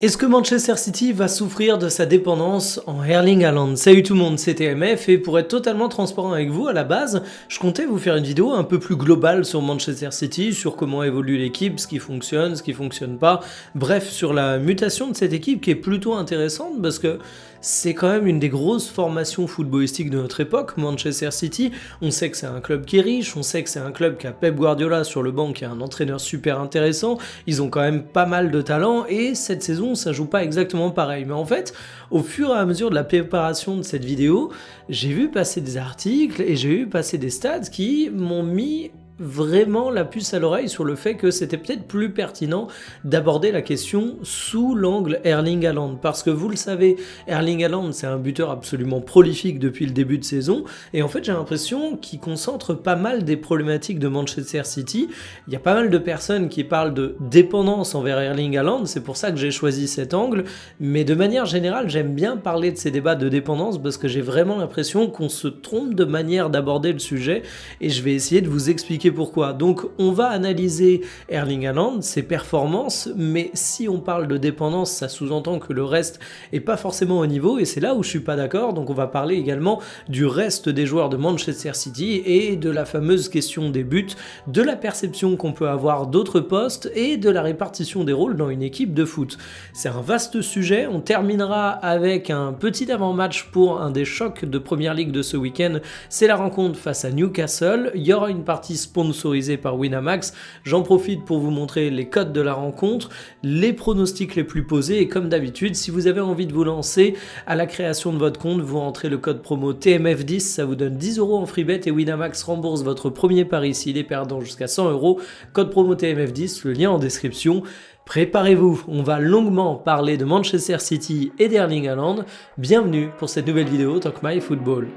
Est-ce que Manchester City va souffrir de sa dépendance en Erling Haaland? Salut tout le monde, c'est TMF et pour être totalement transparent avec vous, à la base, je comptais vous faire une vidéo un peu plus globale sur Manchester City, sur comment évolue l'équipe, ce qui fonctionne pas, bref, sur la mutation de cette équipe qui est plutôt intéressante parce que c'est quand même une des grosses formations footballistiques de notre époque, Manchester City. On sait que c'est un club qui est riche, on sait que c'est un club qui a Pep Guardiola sur le banc, qui est un entraîneur super intéressant, ils ont quand même pas mal de talent et cette saison ça joue pas exactement pareil. Mais en fait, au fur et à mesure de la préparation de cette vidéo, j'ai vu passer des articles et j'ai vu passer des stats qui m'ont mis vraiment la puce à l'oreille sur le fait que c'était peut-être plus pertinent d'aborder la question sous l'angle Erling Haaland, parce que vous le savez, Erling Haaland c'est un buteur absolument prolifique depuis le début de saison, et en fait j'ai l'impression qu'il concentre pas mal des problématiques de Manchester City. Il y a pas mal de personnes qui parlent de dépendance envers Erling Haaland, c'est pour ça que j'ai choisi cet angle, mais de manière générale j'aime bien parler de ces débats de dépendance parce que j'ai vraiment l'impression qu'on se trompe de manière d'aborder le sujet, et je vais essayer de vous expliquer pourquoi. Donc on va analyser Erling Haaland, ses performances, mais si on parle de dépendance, ça sous-entend que le reste est pas forcément au niveau, et c'est là où je suis pas d'accord. Donc on va parler également du reste des joueurs de Manchester City et de la fameuse question des buts, de la perception qu'on peut avoir d'autres postes et de la répartition des rôles dans une équipe de foot. C'est un vaste sujet. On terminera avec un petit avant-match pour un des chocs de Première Ligue de ce week-end, c'est la rencontre face à Newcastle. Il y aura une partie sponsorisée par Winamax. J'en profite pour vous montrer les codes de la rencontre, les pronostics les plus posés, et comme d'habitude, si vous avez envie de vous lancer à la création de votre compte, vous rentrez le code promo TMF10, ça vous donne 10 € en freebet et Winamax rembourse votre premier pari s'il est perdant jusqu'à 100 €. Code promo TMF10, le lien en description. Préparez-vous, on va longuement parler de Manchester City et d'Erling Haaland. Bienvenue pour cette nouvelle vidéo Talk My Football.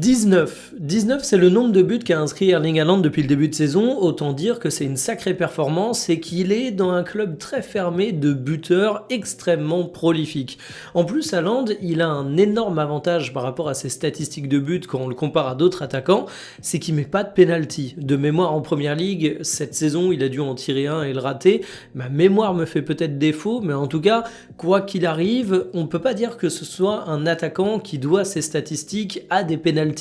19, c'est le nombre de buts qu'a inscrit Erling Haaland depuis le début de saison, autant dire que c'est une sacrée performance et qu'il est dans un club très fermé de buteurs extrêmement prolifiques. En plus, Haaland, il a un énorme avantage par rapport à ses statistiques de buts quand on le compare à d'autres attaquants, c'est qu'il met pas de penalty. De mémoire en Première Ligue, cette saison, il a dû en tirer un et le rater. Ma mémoire me fait peut-être défaut, mais en tout cas, quoi qu'il arrive, on peut pas dire que ce soit un attaquant qui doit ses statistiques à des penalties.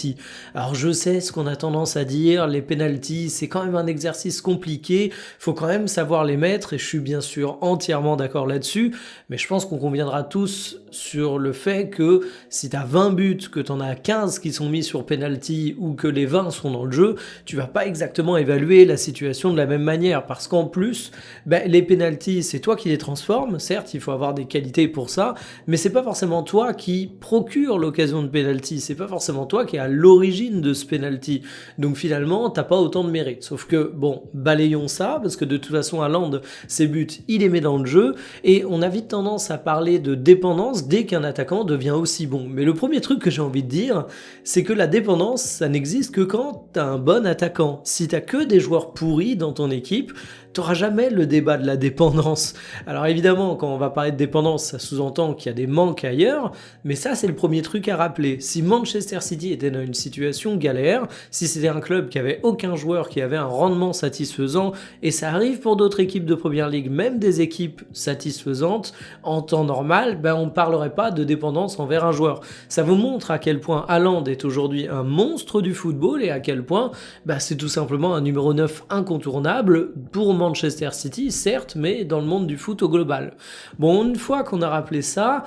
Alors je sais ce qu'on a tendance à dire, les penalties c'est quand même un exercice compliqué, faut quand même savoir les mettre et je suis bien sûr entièrement d'accord là-dessus, mais je pense qu'on conviendra tous sur le fait que si tu as 20 buts, que tu en as 15 qui sont mis sur penalty ou que les 20 sont dans le jeu, tu vas pas exactement évaluer la situation de la même manière parce qu'en plus, les penalties c'est toi qui les transformes, certes il faut avoir des qualités pour ça, mais c'est pas forcément toi qui procure l'occasion de penalty, c'est pas forcément toi qui est à l'origine de ce penalty. Donc finalement, t'as pas autant de mérite. Sauf que, bon, balayons ça, parce que de toute façon, Haaland, ses buts, il les met dans le jeu, et on a vite tendance à parler de dépendance dès qu'un attaquant devient aussi bon. Mais le premier truc que j'ai envie de dire, c'est que la dépendance, ça n'existe que quand t'as un bon attaquant. Si t'as que des joueurs pourris dans ton équipe, t'auras jamais le débat de la dépendance. Alors évidemment, quand on va parler de dépendance, ça sous-entend qu'il y a des manques ailleurs, mais ça c'est le premier truc à rappeler. Si Manchester City était dans une situation galère, si c'était un club qui avait aucun joueur qui avait un rendement satisfaisant, et ça arrive pour d'autres équipes de Première Ligue, même des équipes satisfaisantes, en temps normal, on ne parlerait pas de dépendance envers un joueur. Ça vous montre à quel point Haaland est aujourd'hui un monstre du football et à quel point c'est tout simplement un numéro 9 incontournable pour Manchester City, certes, mais dans le monde du foot au global. Bon, une fois qu'on a rappelé ça,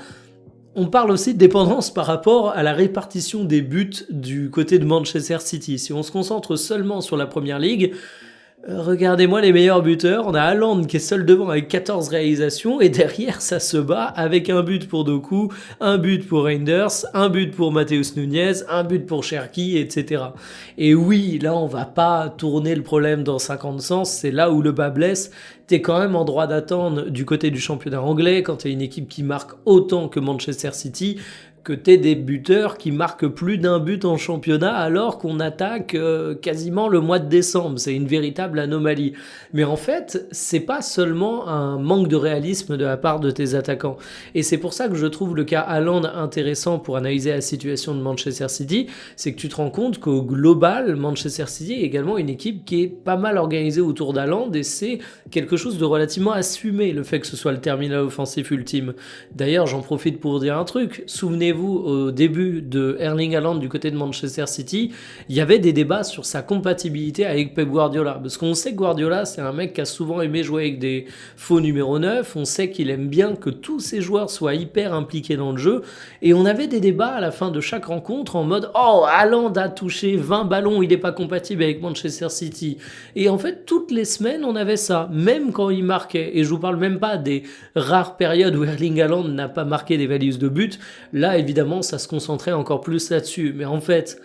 on parle aussi de dépendance par rapport à la répartition des buts du côté de Manchester City. Si on se concentre seulement sur la Première Ligue, regardez-moi les meilleurs buteurs, on a Haaland qui est seul devant avec 14 réalisations et derrière ça se bat avec un but pour Doku, un but pour Reinders, un but pour Matheus Nunes, un but pour Cherki, etc. Et oui, là on va pas tourner le problème dans 50 sens, c'est là où le bas blesse. T'es quand même en droit d'attendre du côté du championnat anglais quand t'es une équipe qui marque autant que Manchester City que t'aies des buteurs qui marquent plus d'un but en championnat alors qu'on attaque quasiment le mois de décembre. C'est une véritable anomalie. Mais en fait, c'est pas seulement un manque de réalisme de la part de tes attaquants. Et c'est pour ça que je trouve le cas Haaland intéressant pour analyser la situation de Manchester City, c'est que tu te rends compte qu'au global, Manchester City est également une équipe qui est pas mal organisée autour d'Haaland et c'est quelque chose de relativement assumé, le fait que ce soit le terminal offensif ultime. D'ailleurs, j'en profite pour dire un truc. Souvenez-vous, au début de Erling Haaland du côté de Manchester City, il y avait des débats sur sa compatibilité avec Pep Guardiola. Parce qu'on sait que Guardiola, c'est un mec qui a souvent aimé jouer avec des faux numéro 9. On sait qu'il aime bien que tous ses joueurs soient hyper impliqués dans le jeu. Et on avait des débats à la fin de chaque rencontre en mode « Oh, Haaland a touché 20 ballons, il n'est pas compatible avec Manchester City. » Et en fait, toutes les semaines, on avait ça, même quand il marquait. Et je vous parle même pas des rares périodes où Erling Haaland n'a pas marqué des valises de but. Là, évidemment, ça se concentrait encore plus là-dessus. Mais en fait,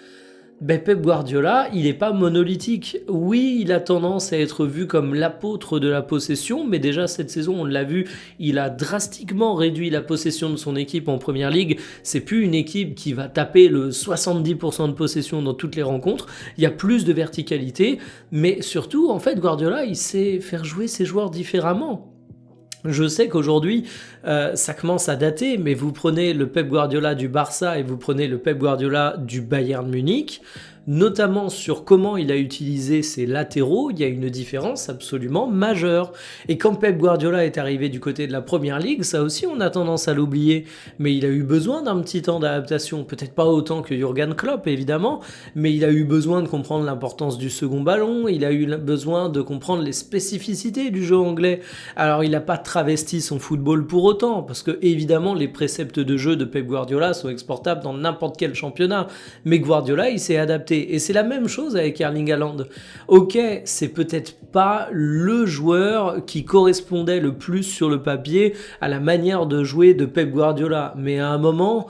Pep Guardiola, il n'est pas monolithique. Oui, il a tendance à être vu comme l'apôtre de la possession, mais déjà cette saison, on l'a vu, il a drastiquement réduit la possession de son équipe en Première Ligue. C'est plus une équipe qui va taper le 70% de possession dans toutes les rencontres. Il y a plus de verticalité, mais surtout, en fait, Guardiola, il sait faire jouer ses joueurs différemment. Je sais qu'aujourd'hui, ça commence à dater, mais vous prenez le Pep Guardiola du Barça et vous prenez le Pep Guardiola du Bayern Munich, notamment sur comment il a utilisé ses latéraux, il y a une différence absolument majeure. Et quand Pep Guardiola est arrivé du côté de la Première Ligue, ça aussi on a tendance à l'oublier, mais il a eu besoin d'un petit temps d'adaptation, peut-être pas autant que Jürgen Klopp évidemment, mais il a eu besoin de comprendre l'importance du second ballon, il a eu besoin de comprendre les spécificités du jeu anglais. Alors il n'a pas travesti son football pour autant, parce que évidemment les préceptes de jeu de Pep Guardiola sont exportables dans n'importe quel championnat, mais Guardiola il s'est adapté. Et c'est la même chose avec Erling Haaland. Ok, c'est peut-être pas le joueur qui correspondait le plus sur le papier à la manière de jouer de Pep Guardiola, mais à un moment...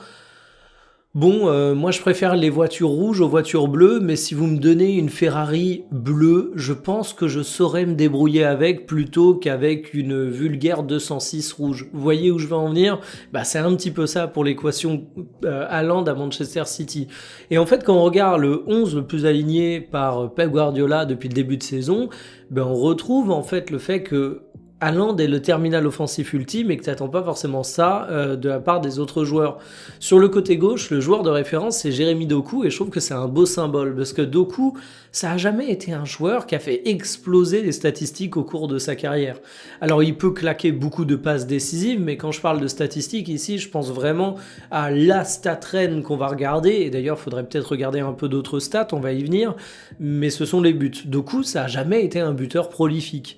Bon, moi je préfère les voitures rouges aux voitures bleues, mais si vous me donnez une Ferrari bleue, je pense que je saurais me débrouiller avec plutôt qu'avec une vulgaire 206 rouge. Vous voyez où je veux en venir ? C'est un petit peu ça pour l'équation Haaland à Manchester City. Et en fait, quand on regarde le 11 le plus aligné par Pep Guardiola depuis le début de saison, on retrouve en fait le fait que Haaland est le terminal offensif ultime et que tu n'attends pas forcément ça de la part des autres joueurs. Sur le côté gauche, le joueur de référence, c'est Jérémy Doku et je trouve que c'est un beau symbole parce que Doku, ça n'a jamais été un joueur qui a fait exploser les statistiques au cours de sa carrière. Alors il peut claquer beaucoup de passes décisives, mais quand je parle de statistiques ici, je pense vraiment à la stat reine qu'on va regarder, et d'ailleurs il faudrait peut-être regarder un peu d'autres stats, on va y venir, mais ce sont les buts. Doku, ça n'a jamais été un buteur prolifique.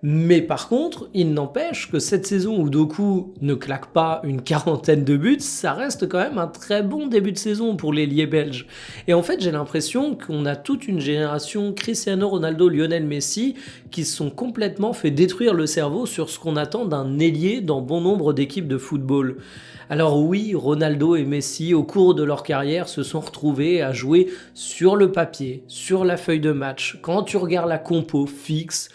Mais par contre, il n'empêche que cette saison où Doku ne claque pas une quarantaine de buts, ça reste quand même un très bon début de saison pour l'ailier belge. Et en fait, j'ai l'impression qu'on a toute une génération Cristiano Ronaldo, Lionel Messi qui se sont complètement fait détruire le cerveau sur ce qu'on attend d'un ailier dans bon nombre d'équipes de football. Alors oui, Ronaldo et Messi, au cours de leur carrière, se sont retrouvés à jouer sur le papier, sur la feuille de match. Quand tu regardes la compo fixe,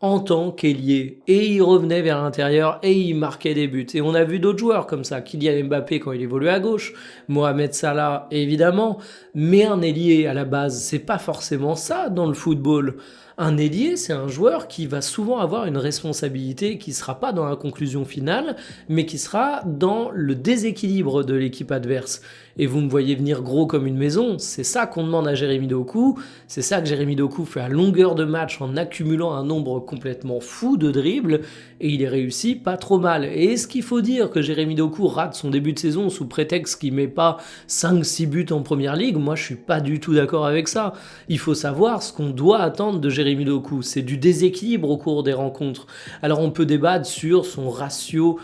en tant qu'ailier, et il revenait vers l'intérieur et il marquait des buts. Et on a vu d'autres joueurs comme ça, Kylian Mbappé quand il évoluait à gauche, Mohamed Salah évidemment, mais un ailier à la base, c'est pas forcément ça dans le football. Un ailier, c'est un joueur qui va souvent avoir une responsabilité qui ne sera pas dans la conclusion finale, mais qui sera dans le déséquilibre de l'équipe adverse. Et vous me voyez venir gros comme une maison, c'est ça qu'on demande à Jérémy Doku, c'est ça que Jérémy Doku fait à longueur de match en accumulant un nombre complètement fou de dribbles, et il est réussi pas trop mal. Et est-ce qu'il faut dire que Jérémy Doku rate son début de saison sous prétexte qu'il met pas 5-6 buts en Première Ligue ? Moi je suis pas du tout d'accord avec ça. Il faut savoir ce qu'on doit attendre de Jérémy Doku, c'est du déséquilibre au cours des rencontres. Alors on peut débattre sur son ratio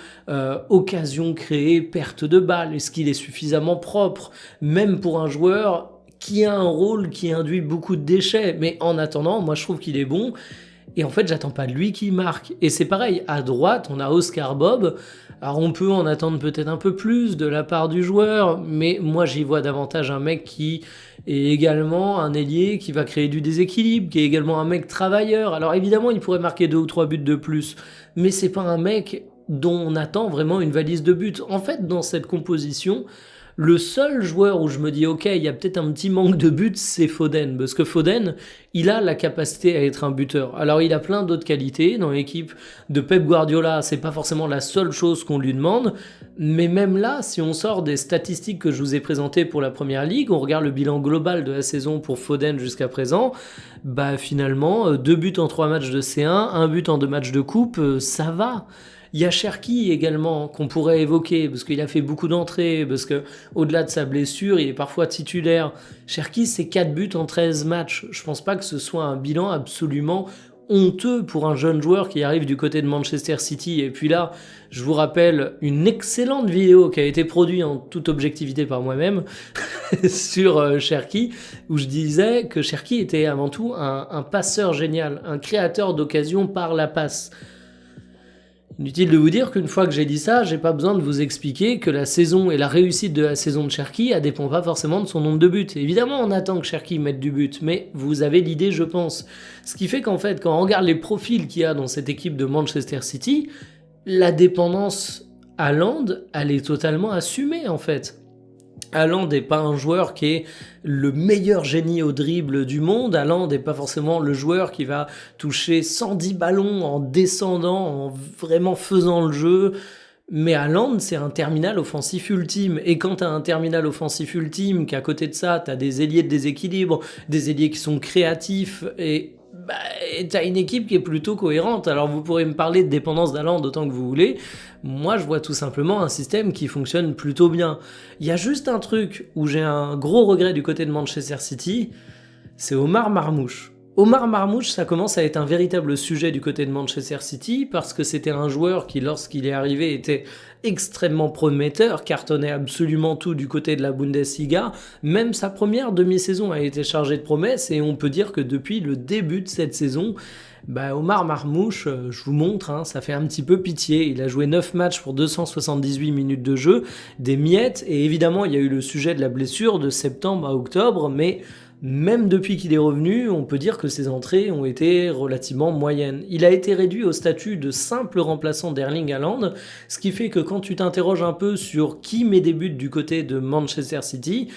occasion créée, perte de balle, est-ce qu'il est suffisamment propre, même pour un joueur qui a un rôle qui induit beaucoup de déchets, mais en attendant, moi je trouve qu'il est bon, et en fait j'attends pas de lui qu'il marque. Et c'est pareil, à droite on a Oscar Bob, alors on peut en attendre peut-être un peu plus de la part du joueur, mais moi j'y vois davantage un mec qui est également un ailier qui va créer du déséquilibre, qui est également un mec travailleur. Alors évidemment il pourrait marquer 2 ou 3 buts de plus, mais c'est pas un mec dont on attend vraiment une valise de buts. En fait, dans cette composition, Le seul joueur où je me dis ok, il y a peut-être un petit manque de buts, c'est Foden, parce que Foden, il a la capacité à être un buteur. Alors il a plein d'autres qualités dans l'équipe de Pep Guardiola, c'est pas forcément la seule chose qu'on lui demande, mais même là, si on sort des statistiques que je vous ai présentées pour la première ligue, on regarde le bilan global de la saison pour Foden jusqu'à présent, bah finalement 2 buts en 3 matchs de C1, 1 but en 2 matchs de coupe, ça va. Il y a Cherki également qu'on pourrait évoquer parce qu'il a fait beaucoup d'entrées, parce que au-delà de sa blessure, il est parfois titulaire. Cherki, c'est 4 buts en 13 matchs. Je pense pas que ce soit un bilan absolument honteux pour un jeune joueur qui arrive du côté de Manchester City. Et puis là, je vous rappelle une excellente vidéo qui a été produite en toute objectivité par moi-même sur Cherki, où je disais que Cherki était avant tout un passeur génial, un créateur d'occasions par la passe. Inutile de vous dire qu'une fois que j'ai dit ça, j'ai pas besoin de vous expliquer que la saison et la réussite de la saison de Cherki, elle dépend pas forcément de son nombre de buts. Évidemment, on attend que Cherki mette du but, mais vous avez l'idée, je pense. Ce qui fait qu'en fait, quand on regarde les profils qu'il y a dans cette équipe de Manchester City, la dépendance à Haaland, elle est totalement assumée en fait. Haaland n'est pas un joueur qui est le meilleur génie au dribble du monde. Haaland n'est pas forcément le joueur qui va toucher 110 ballons en descendant, en vraiment faisant le jeu. Mais Haaland, c'est un terminal offensif ultime. Et quand tu as un terminal offensif ultime, qu'à côté de ça, tu as des ailiers de déséquilibre, des ailiers qui sont créatifs et t'as une équipe qui est plutôt cohérente. Alors vous pourrez me parler de dépendance d'Haaland autant que vous voulez. Moi, je vois tout simplement un système qui fonctionne plutôt bien. Il y a juste un truc où j'ai un gros regret du côté de Manchester City, c'est Omar Marmoush. Omar Marmoush, ça commence à être un véritable sujet du côté de Manchester City parce que c'était un joueur qui, lorsqu'il est arrivé, était extrêmement prometteur, cartonnait absolument tout du côté de la Bundesliga. Même sa première demi-saison a été chargée de promesses et on peut dire que depuis le début de cette saison, Omar Marmoush, je vous montre, ça fait un petit peu pitié. Il a joué 9 matchs pour 278 minutes de jeu, des miettes, et évidemment il y a eu le sujet de la blessure de septembre à octobre, mais même depuis qu'il est revenu, on peut dire que ses entrées ont été relativement moyennes. Il a été réduit au statut de simple remplaçant d'Erling Haaland, ce qui fait que quand tu t'interroges un peu sur qui met des buts du côté de Manchester City,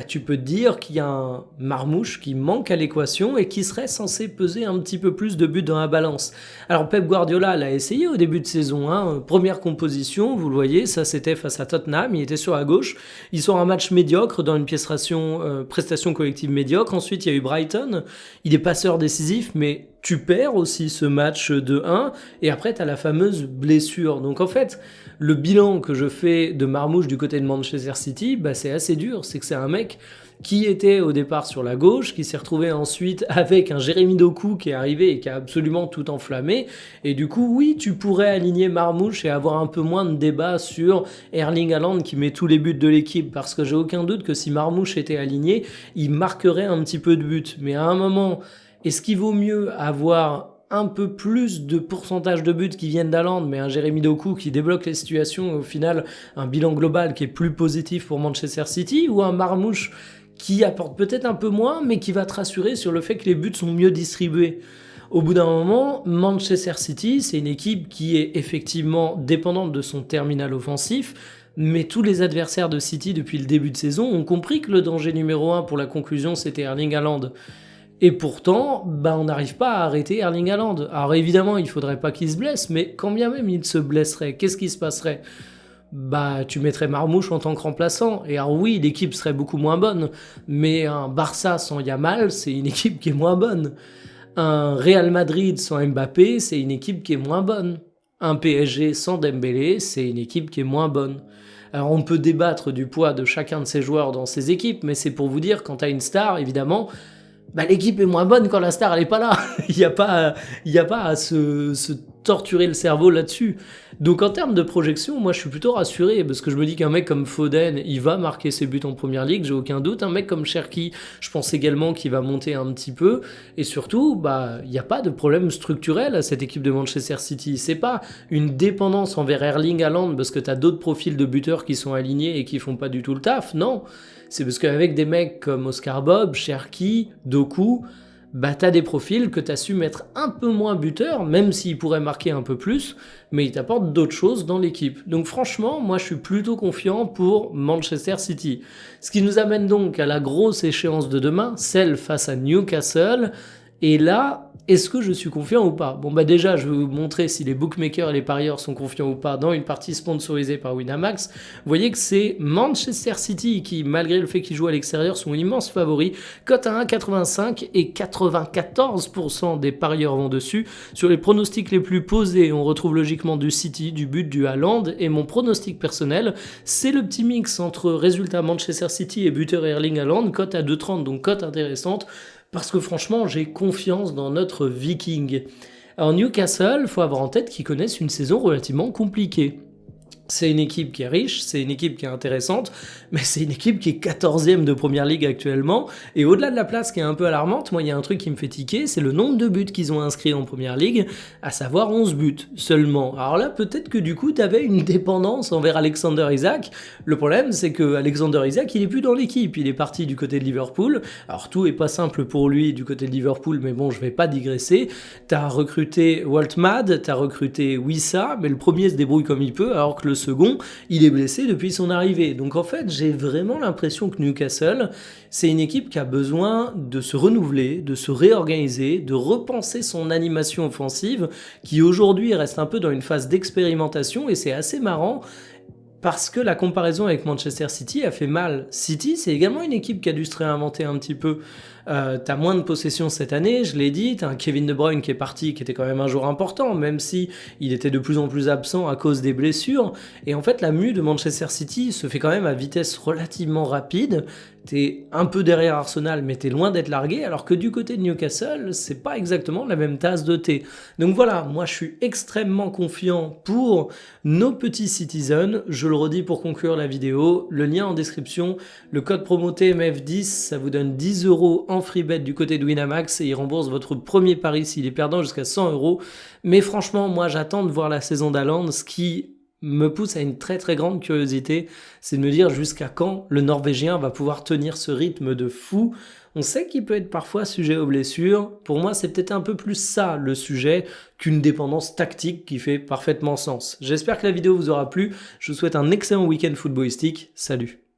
tu peux te dire qu'il y a un Marmoush qui manque à l'équation et qui serait censé peser un petit peu plus de buts dans la balance. Alors Pep Guardiola l'a essayé au début de saison, première composition, vous le voyez, ça c'était face à Tottenham, il était sur la gauche, il sort un match médiocre dans une prestation collective médiocre. Ensuite, il y a eu Brighton. Il est passeur décisif, mais tu perds aussi ce match de 1. Et après, tu as la fameuse blessure. Donc en fait, le bilan que je fais de Marmoush du côté de Manchester City, c'est assez dur. C'est que c'est un mec qui était au départ sur la gauche, qui s'est retrouvé ensuite avec un Jérémy Doku qui est arrivé et qui a absolument tout enflammé. Et du coup, oui, tu pourrais aligner Marmoush et avoir un peu moins de débat sur Erling Haaland qui met tous les buts de l'équipe, parce que j'ai aucun doute que si Marmoush était aligné, il marquerait un petit peu de buts. Mais à un moment, est-ce qu'il vaut mieux avoir un peu plus de pourcentage de buts qui viennent d'Haaland, mais un Jérémy Doku qui débloque les situations et au final un bilan global qui est plus positif pour Manchester City, ou un Marmoush qui apporte peut-être un peu moins, mais qui va te rassurer sur le fait que les buts sont mieux distribués. Au bout d'un moment, Manchester City, c'est une équipe qui est effectivement dépendante de son terminal offensif, mais tous les adversaires de City depuis le début de saison ont compris que le danger numéro 1 pour la conclusion, c'était Erling Haaland. Et pourtant, on n'arrive pas à arrêter Erling Haaland. Alors évidemment, il ne faudrait pas qu'il se blesse, mais quand bien même il se blesserait, qu'est-ce qui se passerait ? Tu mettrais Marmoush en tant que remplaçant. Et alors oui, l'équipe serait beaucoup moins bonne, mais un Barça sans Yamal, c'est une équipe qui est moins bonne. Un Real Madrid sans Mbappé, c'est une équipe qui est moins bonne. Un PSG sans Dembélé, c'est une équipe qui est moins bonne. Alors on peut débattre du poids de chacun de ces joueurs dans ces équipes, mais c'est pour vous dire, quand tu as une star, évidemment, l'équipe est moins bonne quand la star elle est pas là. Il y a pas à se torturer le cerveau là-dessus. Donc en termes de projection, moi je suis plutôt rassuré parce que je me dis qu'un mec comme Foden, il va marquer ses buts en première ligue, j'ai aucun doute. Un mec comme Cherki, je pense également qu'il va monter un petit peu. Et surtout, il n'y a pas de problème structurel à cette équipe de Manchester City. C'est pas une dépendance envers Erling Haaland parce que tu as d'autres profils de buteurs qui sont alignés et qui font pas du tout le taf. Non, c'est parce qu'avec des mecs comme Oscar Bob, Cherki, Doku, bah t'as des profils que t'as su mettre un peu moins buteurs, même s'ils pourraient marquer un peu plus, mais ils t'apportent d'autres choses dans l'équipe. Donc franchement, moi je suis plutôt confiant pour Manchester City. Ce qui nous amène donc à la grosse échéance de demain, celle face à Newcastle. Et là, est-ce que je suis confiant ou pas? Bon bah déjà, je vais vous montrer si les bookmakers et les parieurs sont confiants ou pas dans une partie sponsorisée par Winamax. Vous voyez que c'est Manchester City qui, malgré le fait qu'ils jouent à l'extérieur, sont immenses favoris. Cote à 1,85 et 94% des parieurs vont dessus. Sur les pronostics les plus posés, on retrouve logiquement du City, du but, du Haaland. Et mon pronostic personnel, c'est le petit mix entre résultat Manchester City et buteur Erling Haaland, cote à 2,30, donc cote intéressante. Parce que franchement, j'ai confiance dans notre Viking. Alors Newcastle, il faut avoir en tête qu'ils connaissent une saison relativement compliquée. C'est une équipe qui est riche, c'est une équipe qui est intéressante, mais c'est une équipe qui est 14e de Première Ligue actuellement. Et au-delà de la place qui est un peu alarmante, moi il y a un truc qui me fait tiquer, c'est le nombre de buts qu'ils ont inscrits en Première Ligue, à savoir 11 buts seulement. Alors là, peut-être que du coup, tu avais une dépendance envers Alexander Isak. Le problème, c'est que Alexander Isak, il est plus dans l'équipe, il est parti du côté de Liverpool. Alors tout est pas simple pour lui du côté de Liverpool, mais bon, je vais pas digresser. T'as recruté Waltmad, t'as recruté Wissa, mais le premier se débrouille comme il peut, alors que le second, il est blessé depuis son arrivée. Donc en fait, j'ai vraiment l'impression que Newcastle, c'est une équipe qui a besoin de se renouveler, de se réorganiser, de repenser son animation offensive, qui aujourd'hui reste un peu dans une phase d'expérimentation, et c'est assez marrant. Parce que la comparaison avec Manchester City a fait mal. City, c'est également une équipe qui a dû se réinventer un petit peu. T'as moins de possession cette année, je l'ai dit. T'as un Kevin De Bruyne qui est parti, qui était quand même un joueur important, même si il était de plus en plus absent à cause des blessures. Et en fait, la mue de Manchester City se fait quand même à vitesse relativement rapide. T'es un peu derrière Arsenal, mais t'es loin d'être largué, alors que du côté de Newcastle, c'est pas exactement la même tasse de thé. Donc voilà, moi je suis extrêmement confiant pour nos petits Citizens. Je le redis pour conclure la vidéo, le lien en description, le code promo TMF10, ça vous donne 10 € en free bet du côté de Winamax et il rembourse votre premier pari s'il est perdant jusqu'à 100 €. Mais franchement, moi j'attends de voir la saison d'Haaland, ce qui me pousse à une très très grande curiosité, c'est de me dire jusqu'à quand le Norvégien va pouvoir tenir ce rythme de fou. On sait qu'il peut être parfois sujet aux blessures. Pour moi, c'est peut-être un peu plus ça le sujet qu'une dépendance tactique qui fait parfaitement sens. J'espère que la vidéo vous aura plu. Je vous souhaite un excellent week-end footballistique. Salut!